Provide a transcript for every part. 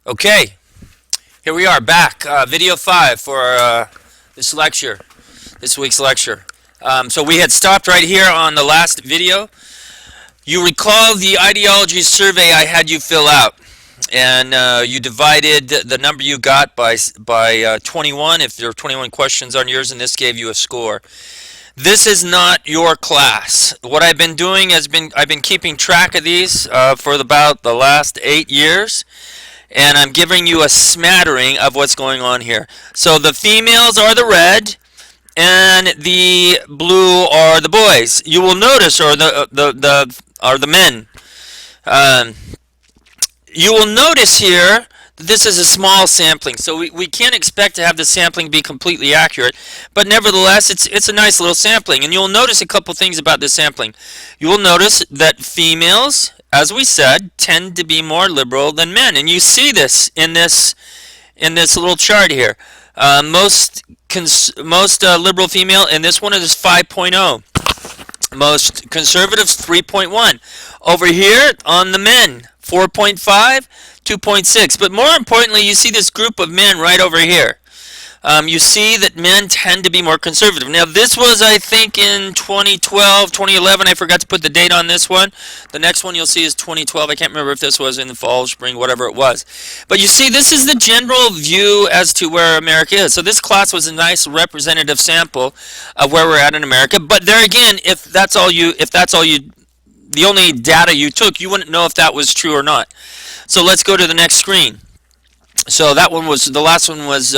Okay, here we are back. Video 5 for this week's lecture. So we had stopped right here on the last video. You recall the ideology survey I had you fill out, and you divided the number you got by 21. If there are 21 questions on yours, and this gave you a score. This is not your class. What I've been doing I've been keeping track of these for about the last 8 years. And I'm giving you a smattering of what's going on here. So the females are the red, and the blue are the boys. You will notice, or the men. Um, you will notice here that this is a small sampling, so we can't expect to have the sampling be completely accurate. But nevertheless, it's a nice little sampling, and you'll notice a couple things about this sampling. You will notice that females, as we said, tend to be more liberal than men, and you see this in this little chart here. Most liberal female, and this one is 5.0. Most conservatives 3.1. Over here on the men 4.5, 2.6. But more importantly, you see this group of men right over here. You see that men tend to be more conservative. Now, this was, I think, in 2012, 2011. I forgot to put the date on this one. The next one you'll see is 2012. I can't remember if this was in the fall, spring, whatever it was. But you see, this is the general view as to where America is. So this class was a nice representative sample of where we're at in America. But there again, if that's all you, the only data you took, you wouldn't know if that was true or not. So let's go to the next screen. So that one was, the last one was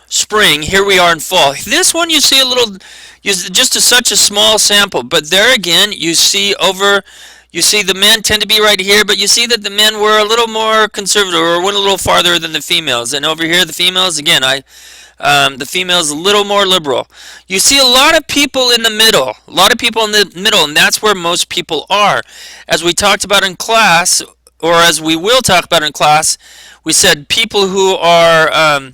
spring. Here we are in fall. This one you see a little, such a small sample, but there again you see the men tend to be right here, but you see that the men were a little more conservative, or went a little farther than the females. And over here the females, again, the females a little more liberal. You see a lot of people in the middle, and that's where most people are. As we talked about in class, or as we will talk about in class, we said people who are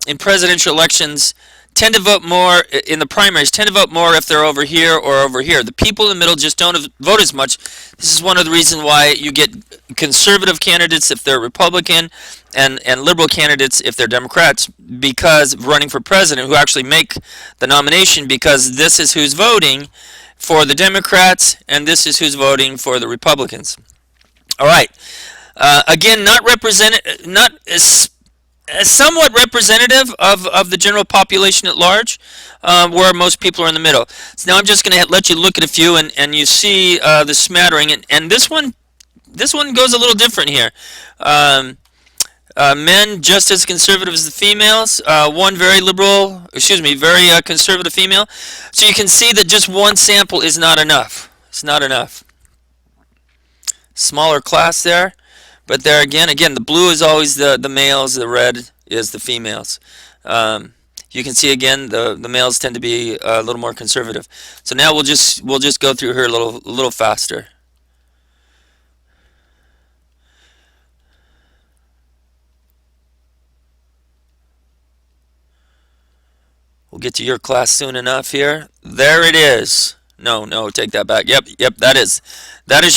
in presidential elections tend to vote more in the primaries, tend to vote more if they're over here or over here. The people in the middle just don't vote as much. This is one of the reasons why you get conservative candidates if they're Republican, and liberal candidates if they're Democrats, because running for president, who actually make the nomination, because this is who's voting for the Democrats and this is who's voting for the Republicans. All right. Again, not somewhat representative of the general population at large, where most people are in the middle. So now I'm just going to let you look at a few, and you see the smattering, and this one goes a little different here. Men just as conservative as the females. One very conservative female. So you can see that just one sample is not enough. It's not enough. Smaller class there. But there again, the blue is always the males, the red is the females. You can see again the males tend to be a little more conservative. So now we'll just go through here a little faster. We'll get to your class soon enough here. There it is. No, take that back. Yep, that is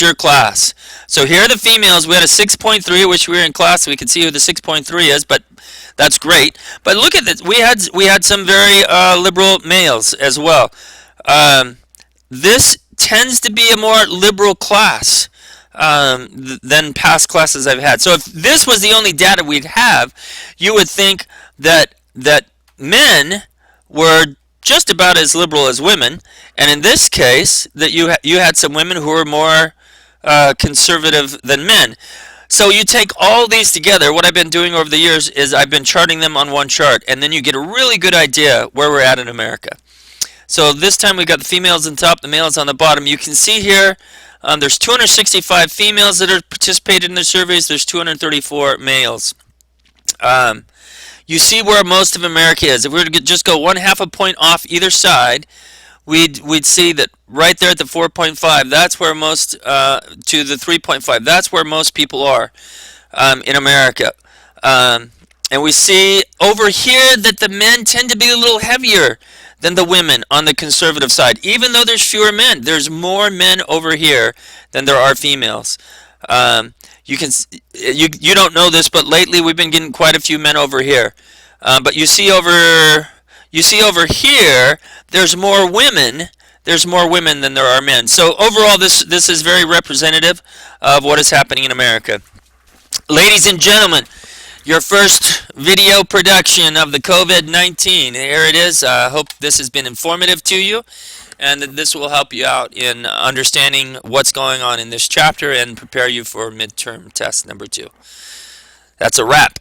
your class. So here are the females. We had a 6.3, which we were in class, so we could see who the 6.3 is, but that's great. But look at this. We had some very liberal males as well. This tends to be a more liberal class than past classes I've had. So if this was the only data we'd have, you would think that men were just about as liberal as women, and in this case, that you had some women who were more conservative than men. So you take all these together. What I've been doing over the years is I've been charting them on one chart, and then you get a really good idea where we're at in America. So this time we've got the females on top, the males on the bottom. You can see here there's 265 females that are participated in the surveys. There's 234 males. You see where most of America is. If we were to just go 1/2 a point off either side, we'd see that right there at the 4.5, that's where most, to the 3.5, that's where most people are in America. And we see over here that the men tend to be a little heavier than the women on the conservative side. Even though there's fewer men, there's more men over here than there are females. You can you don't know this, but lately we've been getting quite a few men over here. But you see over here, there's more women. There's more women than there are men. So overall, this is very representative of what is happening in America. Ladies and gentlemen, your first video production of the COVID-19. Here it is. I hope this has been informative to you, and that this will help you out in understanding what's going on in this chapter and prepare you for midterm test number 2. That's a wrap.